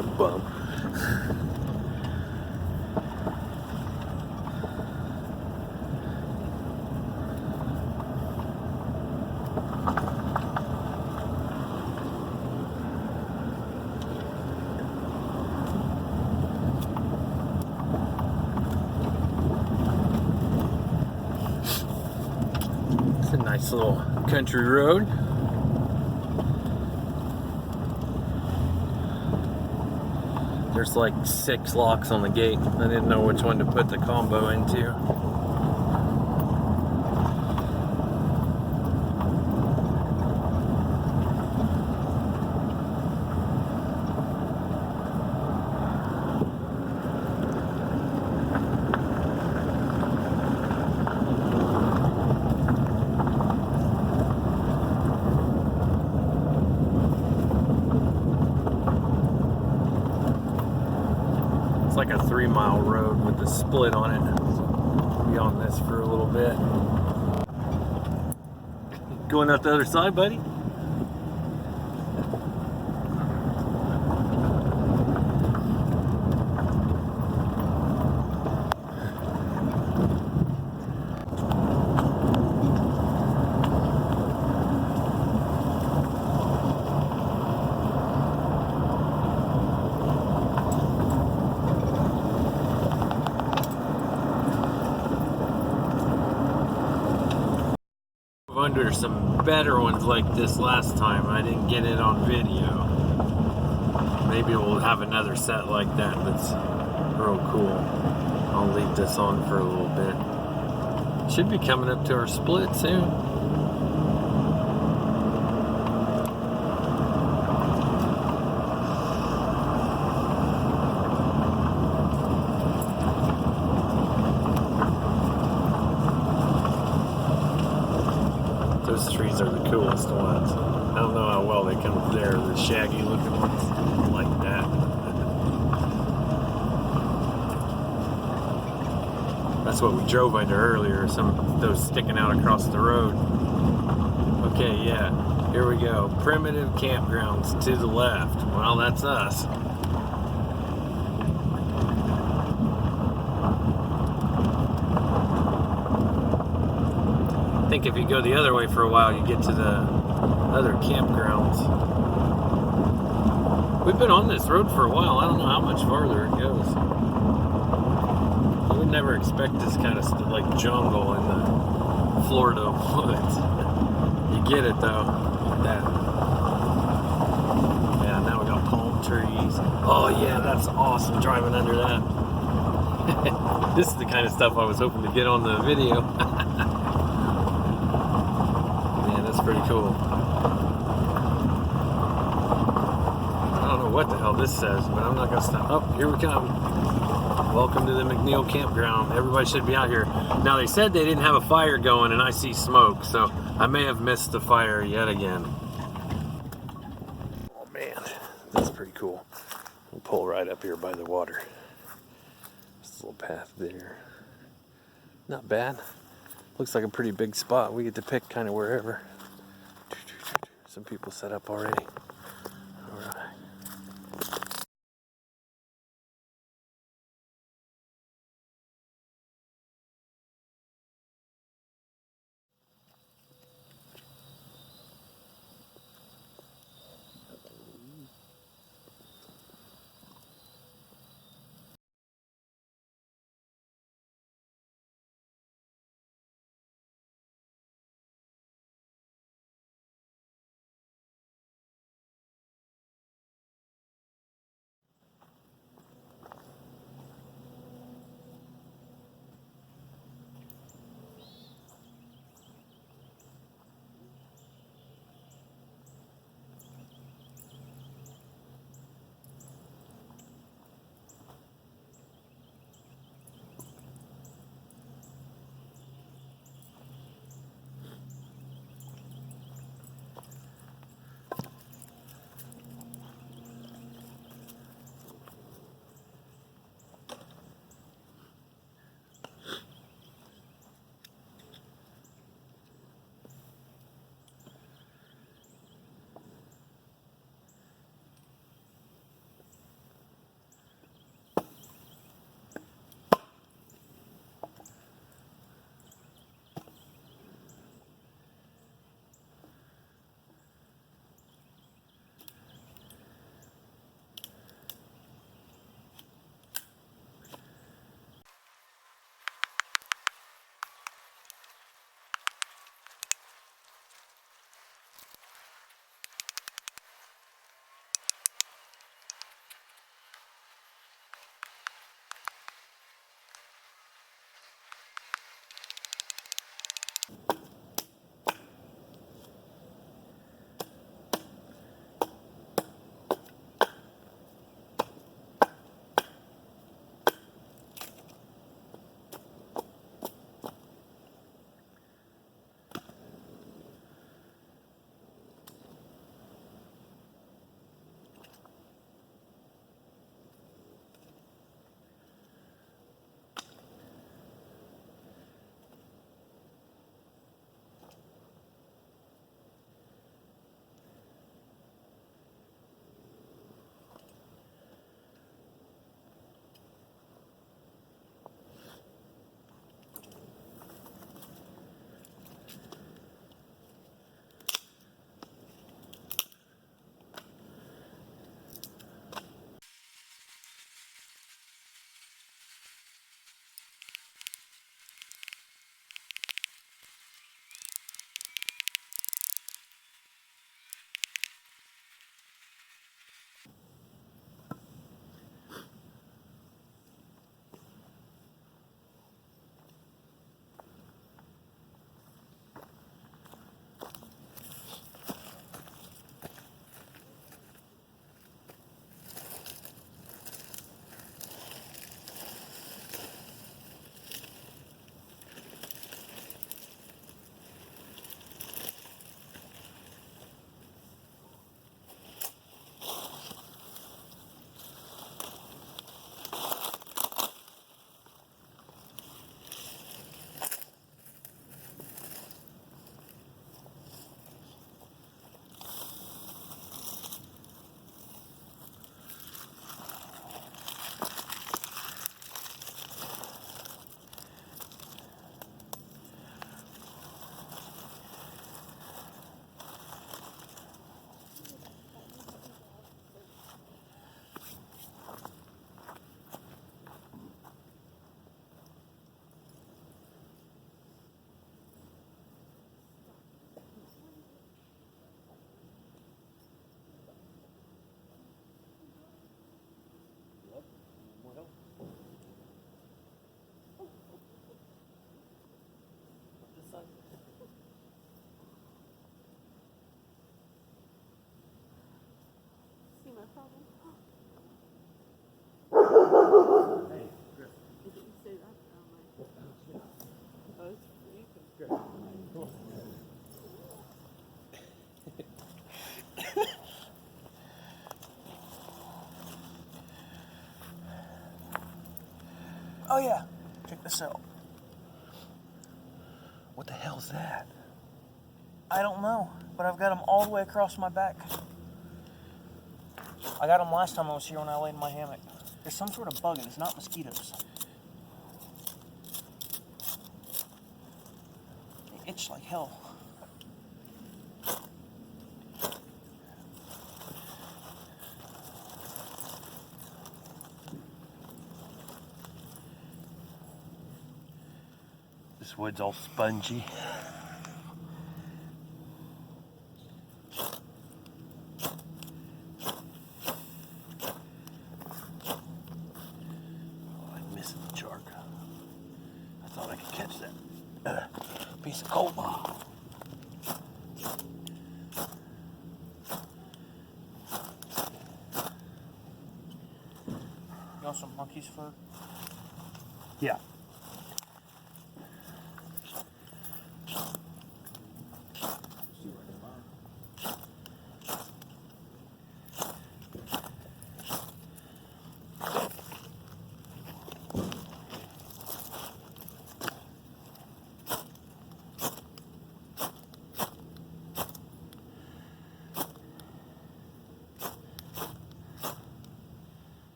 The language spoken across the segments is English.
that bum. It's a nice little country road. There's like 6 locks on the gate. I didn't know which one to put the combo into. It's like a 3-mile road with a split on it. I'll be on this for a little bit. Going out the other side, buddy? Under some better ones like this last time. I didn't get it on video. Maybe we'll have another set like that that's real cool. I'll leave this on for a little bit. Should be coming up to our split soon. Those trees are the coolest ones. I don't know how well they come up there, the shaggy looking ones like that. That's what we drove under earlier, some of those sticking out across the road. Okay, yeah, here we go. Primitive campgrounds to the left. Well, that's us. I think if you go the other way for a while, you get to the other campgrounds. We've been on this road for a while. I don't know how much farther it goes. I would never expect this kind of stuff, like jungle in the Florida woods. You get it though. That. Yeah, now we got palm trees. Oh yeah, that's awesome driving under that. This is the kind of stuff I was hoping to get on the video. That's pretty cool. I don't know what the hell this says, but I'm not gonna stop. Oh, here we come. Welcome to the McNeil campground. Everybody should be out here. Now they said they didn't have a fire going and I see smoke, so I may have missed the fire yet again. Oh man, that's pretty cool. We'll pull right up here by the water. This little path there. Not bad. Looks like a pretty big spot. We get to pick kind of wherever. Some people set up already. All right. yeah, check this out. What the hell is that? I don't know, but I've got them all the way across my back. I got them last time I was here when I laid in my hammock. There's some sort of bug, and it's not mosquitoes. They itch like hell. This wood's all spongy. Piece of coal. You want some monkey's fur? Yeah.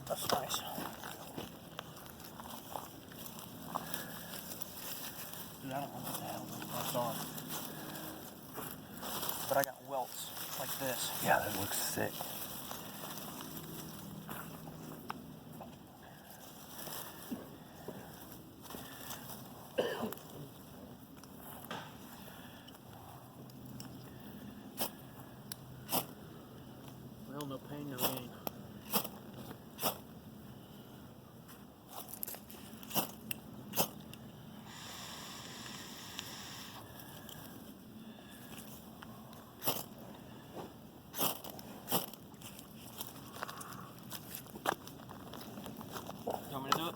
That's nice. Dude, I don't know what the hell those bugs are. But I got welts like this. Yeah, that looks sick. Well, no pain, no gain. You want me to do it?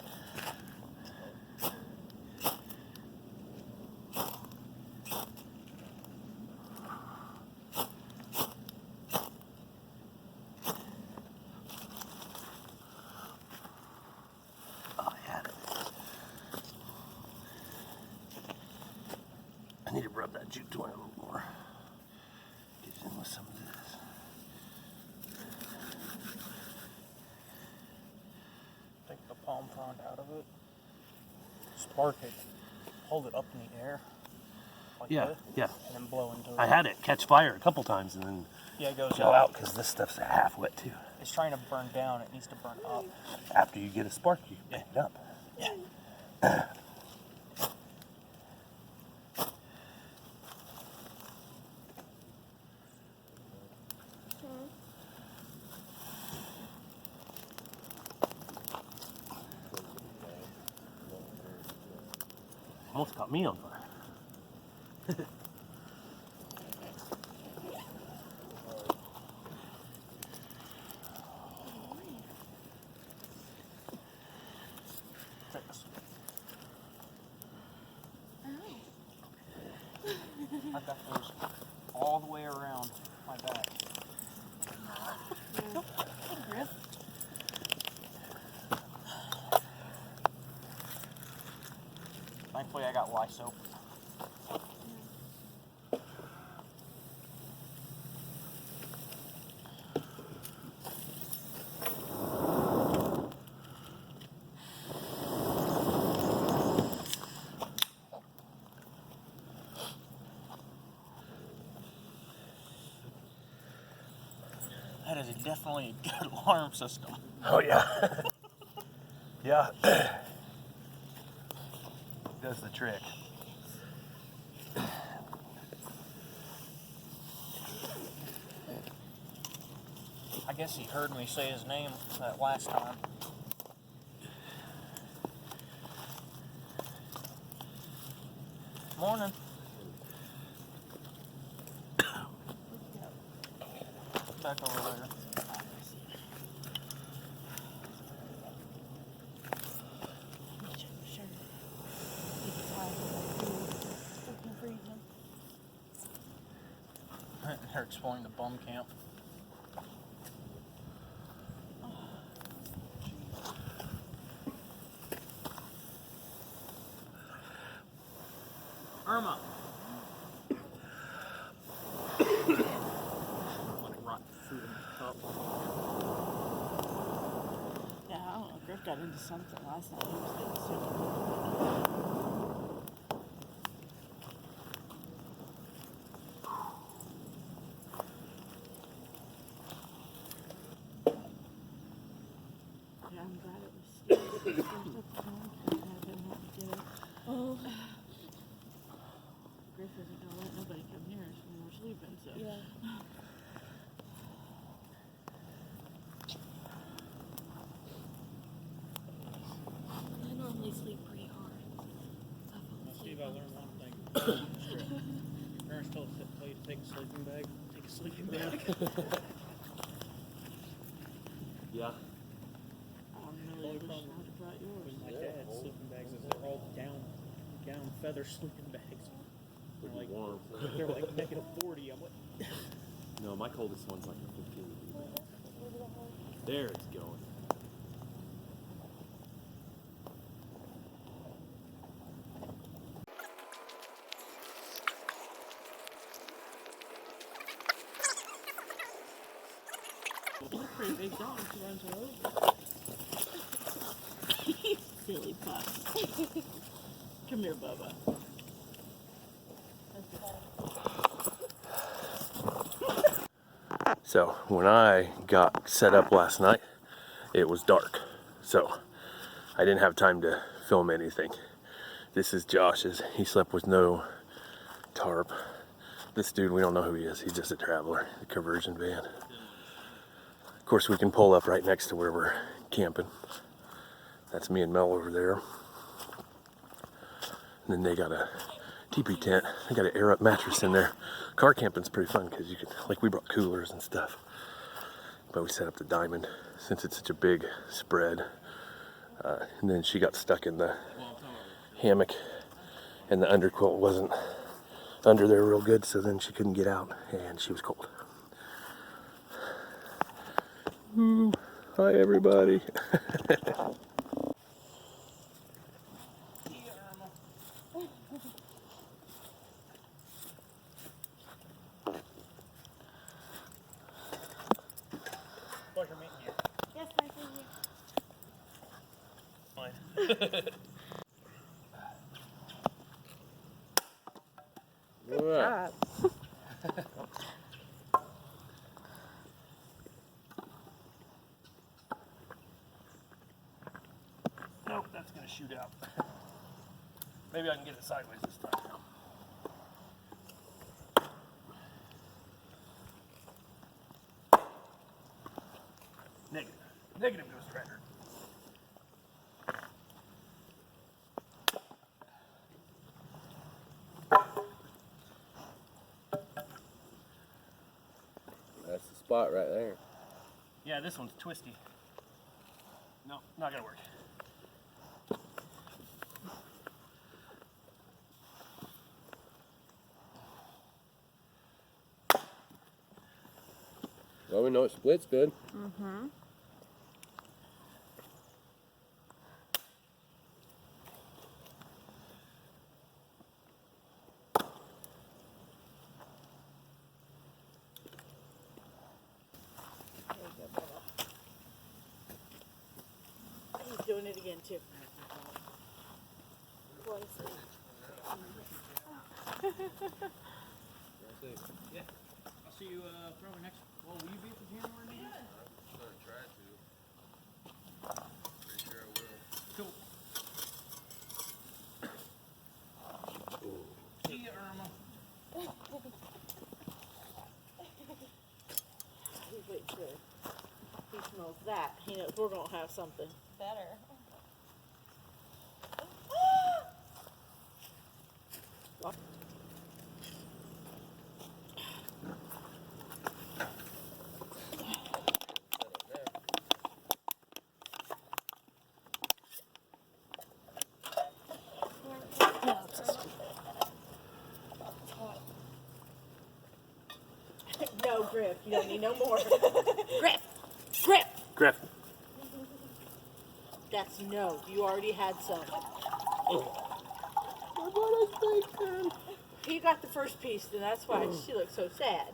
I need to rub that jute joint a little more. Get in with some of this. Take the palm frond out of it. Spark it. Hold it up in the air. Like that, yeah. And then blow into it. I had it catch fire a couple times and then Yeah, it goes go out because this stuff's half wet too. It's trying to burn down. It needs to burn up. After you get a spark, you pick it up. Yeah. Almost caught me on fire. Check this. I've got those all the way around my back. Thankfully, I got Y soap. That is definitely a good alarm system. Oh yeah. Yeah. Does the trick. I guess he heard me say his name that last time. Morning. Back over there. They're exploring the bum camp. Irma. Like rotten food in the cup. Yeah, I don't know. Griff got into something last night. He was getting sick. Yeah, I'm glad it was still up the phone. I didn't have to get it. Oh, Griff isn't gonna let nobody come near us when we're sleeping, so. yeah. I normally sleep pretty hard. Now, Steve, I learned one thing. Your parents told you to take a sleeping bag. Take a sleeping bag. Yeah. I don't know Only that problem I'd have brought yours. With my dad's sleeping bags is they're all down feather sleeping bags. They're like warm. they're like -40. I'm like, No, my coldest one's like a 15 degree bag. There it's going. He's a pretty big dog to run her over. Silly pup. Come here, Bubba. So when I got set up last night, it was dark. So I didn't have time to film anything. This is Josh's. He slept with no tarp. This dude, we don't know who he is. He's just a traveler, a conversion van. Of course, we can pull up right next to where we're camping. That's me and Mel over there. And then they got a teepee tent. They got an air up mattress in there. Car camping's pretty fun because you can, like, we brought coolers and stuff. But we set up the diamond since it's such a big spread. And then she got stuck in the hammock, and the underquilt wasn't under there real good, so then she couldn't get out, and she was cold. Ooh, hi everybody. pleasure meeting you. Yes, I see you. Fine. Nope, that's gonna shoot out. Maybe I can get it sideways this time. Negative. Negative goes record. That's the spot right there. Yeah, this one's twisty. No, not gonna work. Well, we know it splits good. Mm-hmm. He's doing it again, too. Go to sleep. Yeah. I'll see you probably next. Well, will you be at the January meeting? I'm gonna try to. Pretty sure I will. Cool. See ya, Irma. He's waiting for He knows we're gonna have something. Better. No, Griff, you don't need no more. Griff! Griff! Griff. That's no. You already had some. He got the first piece, and that's why she looks so sad.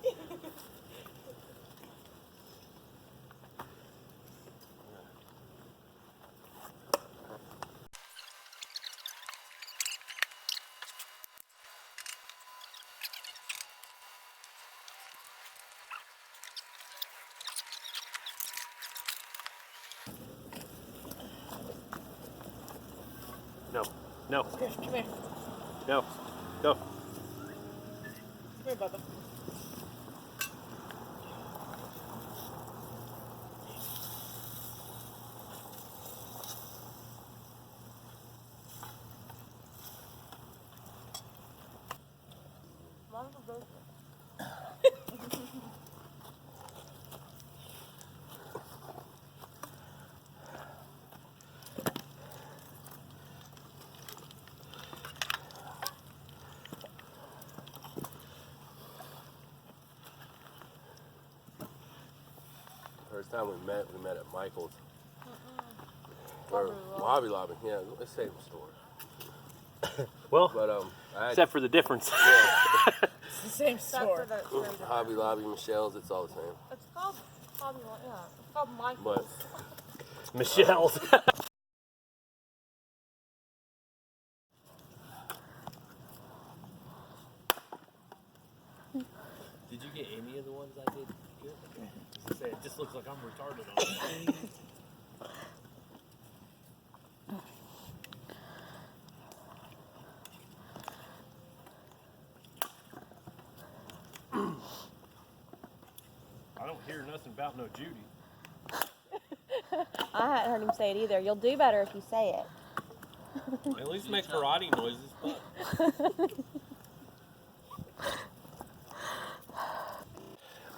No. No. Griff, come here. No. Go. Come here, Bubba. First time we met at Michael's. Or Hobby Lobby, yeah, it's the same store. Well, But I had, except for the difference. yeah, It's the same store. Hobby Lobby, Michelle's, it's all the same. It's called Hobby Lobby. Yeah, it's called Michael's. But Michelle's. Did you get any of the ones I did good? As I say, it just looks like I'm retarded on it. I don't hear nothing about no Judy. I hadn't heard him say it either. You'll do better if you say it. At least make karate noises, but.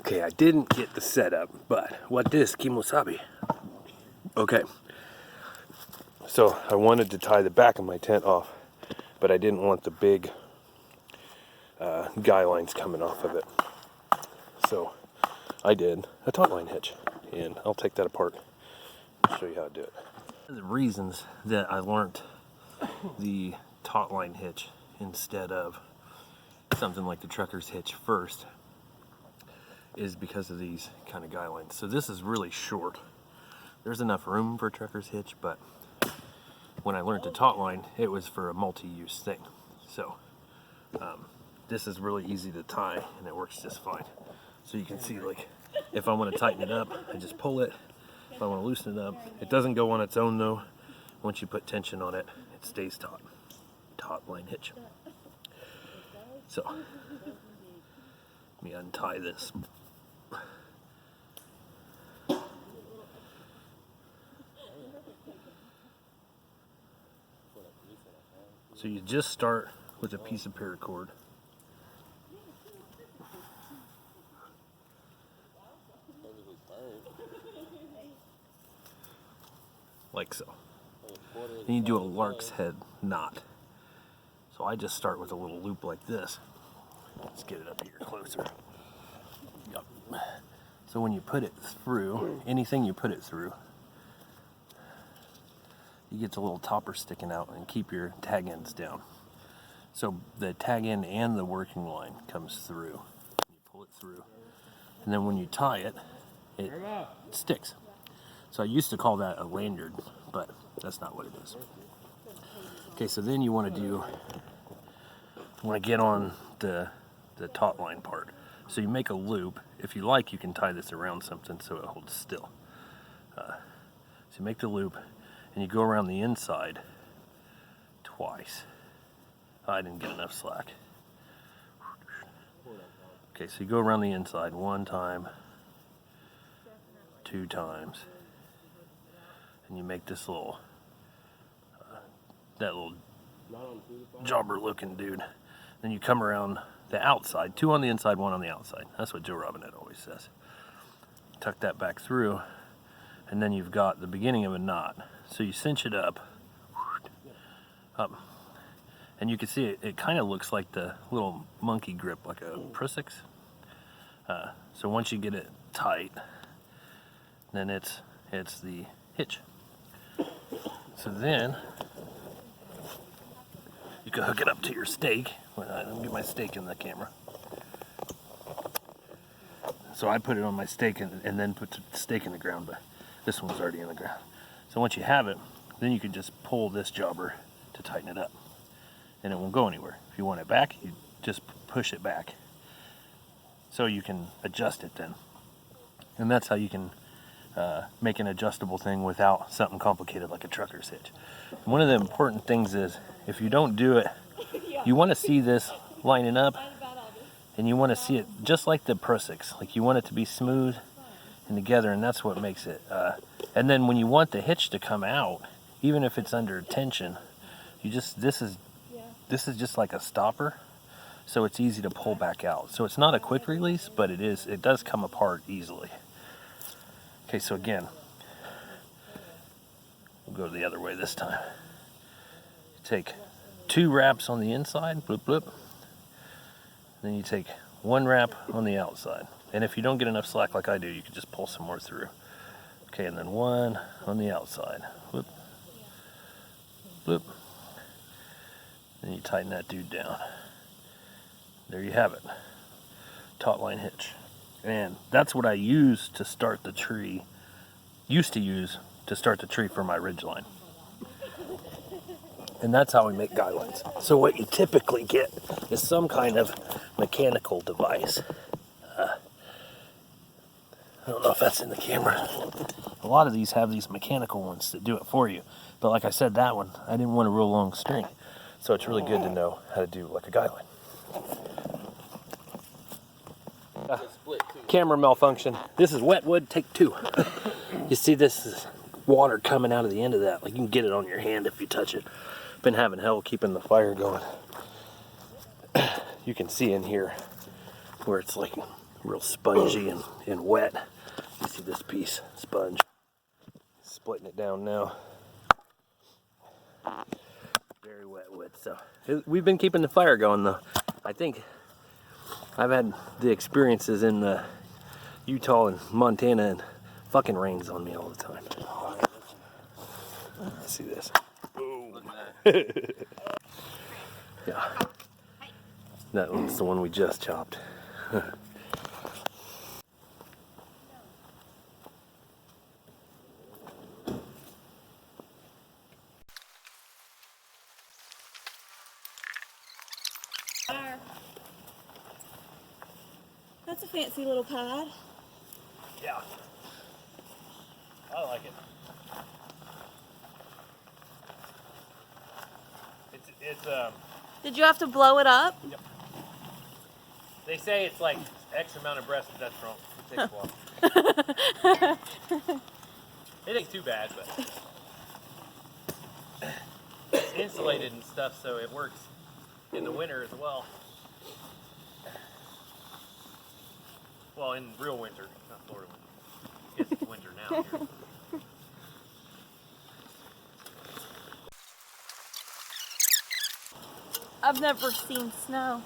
Okay, I didn't get the setup, but what is kimosabi? Okay, so I wanted to tie the back of my tent off, but I didn't want the big guy lines coming off of it. So I did a taut line hitch, and I'll take that apart and show you how to do it. The reasons that I learned the taut line hitch instead of something like the trucker's hitch first is because of these kind of guy lines. So this is really short. There's enough room for a trucker's hitch, but when I learned the taut line, it was for a multi-use thing. So this is really easy to tie, and it works just fine. So you can see, like, if I want to tighten it up, I just pull it. If I want to loosen it up, it doesn't go on its own though. Once you put tension on it, it stays taut. Taut line hitch. So let me untie this. So you just start with a piece of paracord. Like so. Then you do a lark's head knot. So I just start with a little loop like this. Let's get it up here closer. Yep. So when you put it through, anything you put it through, you get the little topper sticking out and keep your tag ends down. So the tag end and the working line comes through. You pull it through. And then when you tie it, it sticks. So I used to call that a lanyard, but that's not what it is. Okay, so then you want to get on the taut line part. So you make a loop. If you like, you can tie this around something so it holds still. So you make the loop, and you go around the inside twice. I didn't get enough slack. Okay, so you go around the inside one time, 2 times, and you make this little, that little Not on food. jobber looking dude. Then you come around the outside, 2 on the inside, 1 on the outside. That's what Joe Robinette always says. Tuck that back through, and then you've got the beginning of a knot. So you cinch it up, and you can see it kind of looks like the little monkey grip, like a Prusix. So once you get it tight, then it's the hitch. So then you can hook it up to your stake. Let me get my stake in the camera. So I put it on my stake and then put the stake in the ground, but this one's already in the ground. So once you have it, then you can just pull this jobber to tighten it up, and it won't go anywhere. If you want it back, you just push it back. So you can adjust it then. And that's how you can make an adjustable thing without something complicated like a trucker's hitch. One of the important things is, if you don't do it, you want to see this lining up, and you want to see it just like the Prusix. Like, you want it to be smooth and together, and that's what makes it. And then when you want the hitch to come out, even if it's under tension, you just this is just like a stopper, so it's easy to pull back out. So it's not a quick release, but it does come apart easily. Okay, so again, we'll go the other way this time. Take 2 wraps on the inside, bloop bloop. Then you take 1 wrap on the outside. And if you don't get enough slack like I do, you can just pull some more through. Okay, and then 1 on the outside. Whoop. Bloop. Then you tighten that dude down. There you have it. Taut line hitch. And that's what I use to start the tree. Used to use to start the tree for my ridgeline. And that's how we make guy lines. So what you typically get is some kind of mechanical device. I don't know if that's in the camera. A lot of these have these mechanical ones that do it for you. But like I said, that one, I didn't want a real long string. So it's really good to know how to do like a guy line. Camera malfunction. This is wet wood, take 2. You see this is water coming out of the end of that. Like, you can get it on your hand if you touch it. Been having hell keeping the fire going. You can see in here where it's like real spongy and wet. You see this piece, sponge. Splitting it down now. Very wet wood. So we've been keeping the fire going though. I think I've had the experiences in Utah and Montana, and fucking rains on me all the time. See this? Boom. Yeah. That one's the one we just chopped. That's a fancy little pad. Yeah. I like it. It's Did you have to blow it up? Yep. They say it's like X amount of breaths, but that's wrong. It takes a while. It ain't too bad, but it's insulated and stuff, so it works in the winter as well. Well, in real winter, not Florida winter. I guess it's winter now here. I've never seen snow.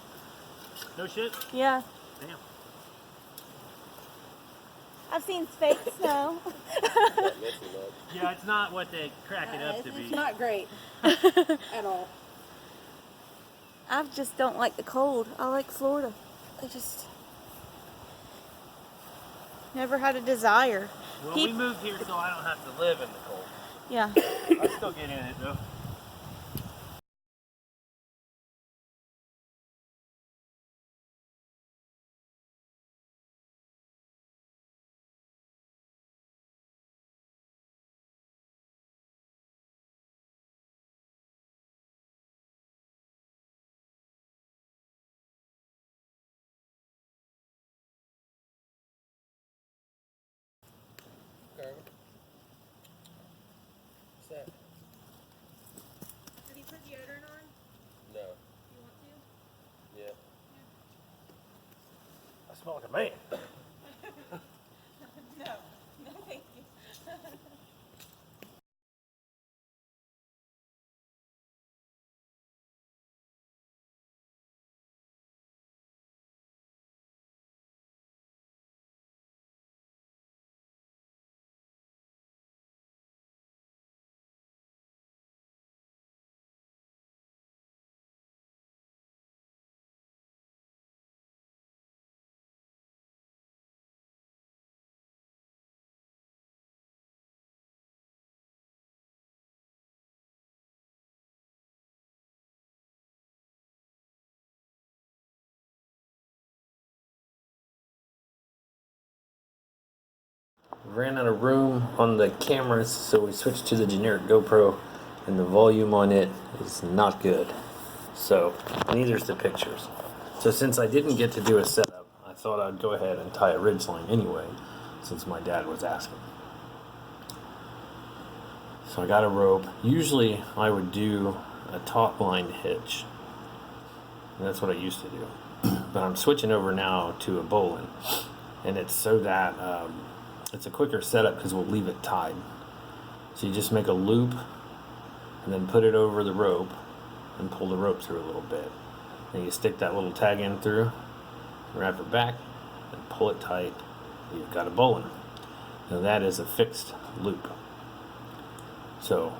No shit? Yeah. Damn. I've seen fake snow. Yeah, it's not what they crack it up to be. It's not great at all. I just don't like the cold. I like Florida. I just never had a desire. Well, we moved here so I don't have to live in the cold. Yeah. I still get in it though. smell like a man. No, no, thank you. Ran out of room on the cameras, so we switched to the generic GoPro, and the volume on it is not good. So neither's the pictures. So since I didn't get to do a setup, I thought I'd go ahead and tie a ridgeline anyway, since my dad was asking. So I got a rope. Usually I would do a taut line hitch. And that's what I used to do. But I'm switching over now to a bowline, and it's so that it's a quicker setup because we'll leave it tied. So you just make a loop and then put it over the rope and pull the rope through a little bit. Then you stick that little tag in through, wrap it back, and pull it tight. You've got a bowline. Now that is a fixed loop. So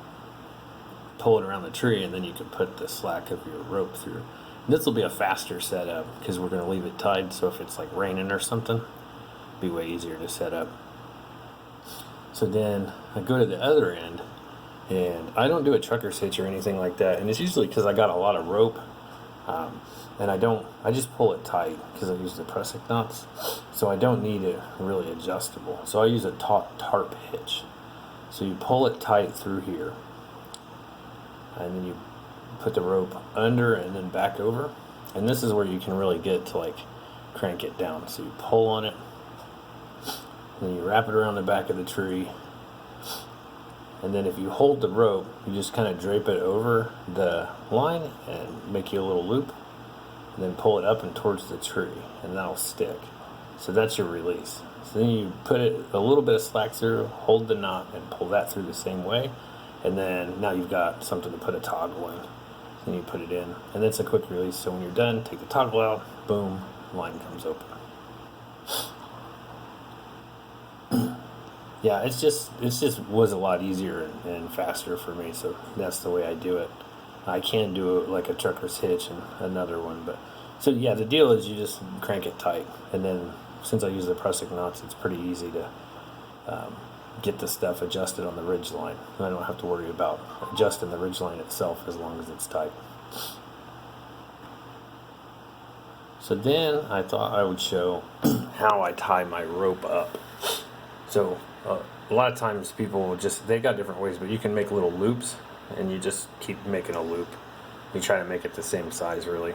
pull it around the tree, and then you can put the slack of your rope through. And this will be a faster setup because we're going to leave it tied. So if it's like raining or something, it'll be way easier to set up. So then I go to the other end, and I don't do a trucker's hitch or anything like that. And it's usually because I got a lot of rope, and I just pull it tight because I use the prusik knots. So I don't need it really adjustable. So I use a taut tarp hitch. So you pull it tight through here, and then you put the rope under and then back over. And this is where you can really get to like crank it down. So you pull on it, then you wrap it around the back of the tree, and then if you hold the rope, you just kind of drape it over the line and make you a little loop, and then pull it up and towards the tree, and that'll stick. So that's your release. So then you put it a little bit of slack through, hold the knot, and pull that through the same way, and then now you've got something to put a toggle in. Then you put it in, and that's a quick release. So when you're done, take the toggle out, boom, line comes open. Yeah, it's just was a lot easier and faster for me, so that's the way I do it. I can do it like a trucker's hitch and another one, but so yeah, the deal is you just crank it tight, and then since I use the prusik knots, it's pretty easy to get the stuff adjusted on the ridge line. I don't have to worry about adjusting the ridge line itself as long as it's tight. So then I thought I would show how I tie my rope up. So a lot of times people will they got different ways, but you can make little loops, and you just keep making a loop. You try to make it the same size really,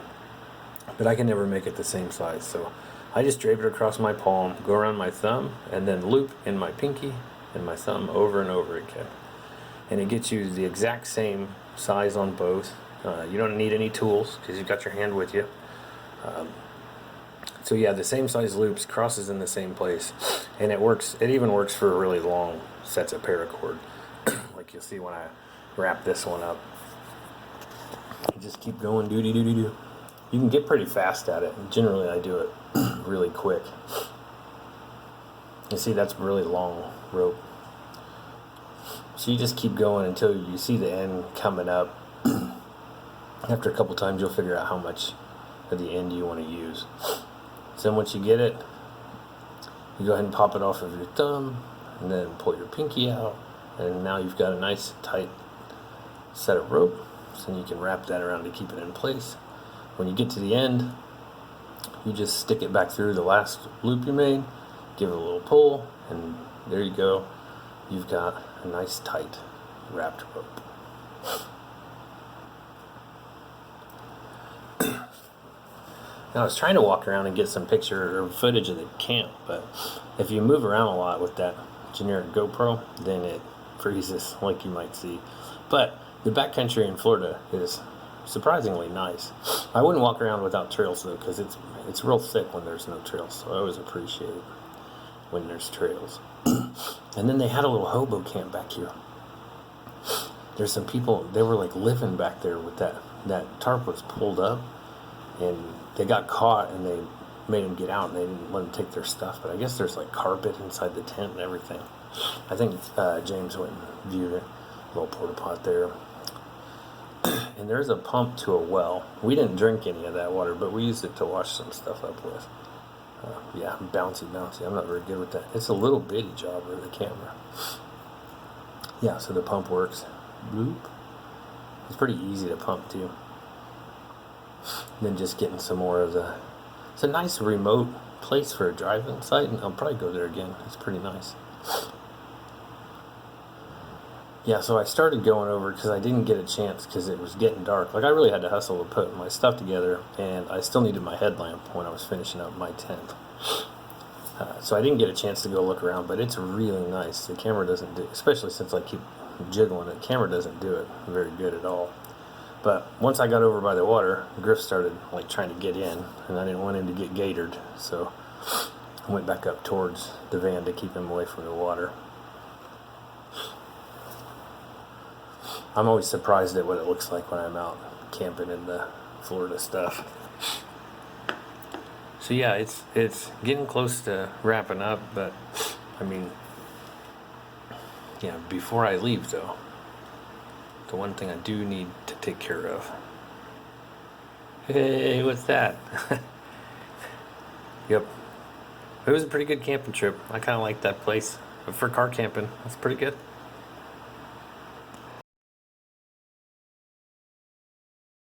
but I can never make it the same size. So I just drape it across my palm, go around my thumb, and then loop in my pinky and my thumb over and over again. And it gets you the exact same size on both. You don't need any tools because you've got your hand with you. So yeah, the same size loops, crosses in the same place, and it works. It even works for really long sets of paracord, like you'll see when I wrap this one up. You just keep going, do. You can get pretty fast at it. And generally, I do it really quick. You see, that's really long rope. So you just keep going until you see the end coming up. After a couple times, you'll figure out how much of the end you want to use. So then once you get it, you go ahead and pop it off of your thumb, and then pull your pinky out, and now you've got a nice tight set of rope. So then you can wrap that around to keep it in place. When you get to the end, you just stick it back through the last loop you made, give it a little pull, and there you go. You've got a nice tight wrapped rope. Now I was trying to walk around and get some picture or footage of the camp, but if you move around a lot with that generic GoPro, then it freezes like you might see. But the backcountry in Florida is surprisingly nice. I wouldn't walk around without trails though, because it's real thick when there's no trails. So I always appreciate it when there's trails. And then they had a little hobo camp back here. There's some people, they were like living back there with that tarp was pulled up, and they got caught and they made them get out and they didn't let them take their stuff. But I guess there's like carpet inside the tent and everything. I think James went and viewed it. Little porta pot there. And there's a pump to a well. We didn't drink any of that water, but we used it to wash some stuff up with. Yeah, bouncy. I'm not very good with that. It's a little bitty job with the camera. Yeah, so the pump works. Bloop. It's pretty easy to pump too. Then just getting some more of the... It's a nice remote place for a drive-in site, and I'll probably go there again. It's pretty nice. Yeah, so I started going over because I didn't get a chance because it was getting dark. Like, I really had to hustle to put my stuff together, and I still needed my headlamp when I was finishing up my tent. So I didn't get a chance to go look around, but it's really nice. The camera doesn't do, especially since I keep jiggling it, the camera doesn't do it very good at all. But once I got over by the water, Griff started like trying to get in, and I didn't want him to get gaitored, so I went back up towards the van to keep him away from the water. I'm always surprised at what it looks like when I'm out camping in the Florida stuff. So yeah, it's getting close to wrapping up, but I mean, yeah, before I leave though, the one thing I do need to take care of. Hey, what's that? Yep. It was a pretty good camping trip. I kind of like that place. But for car camping, that's pretty good.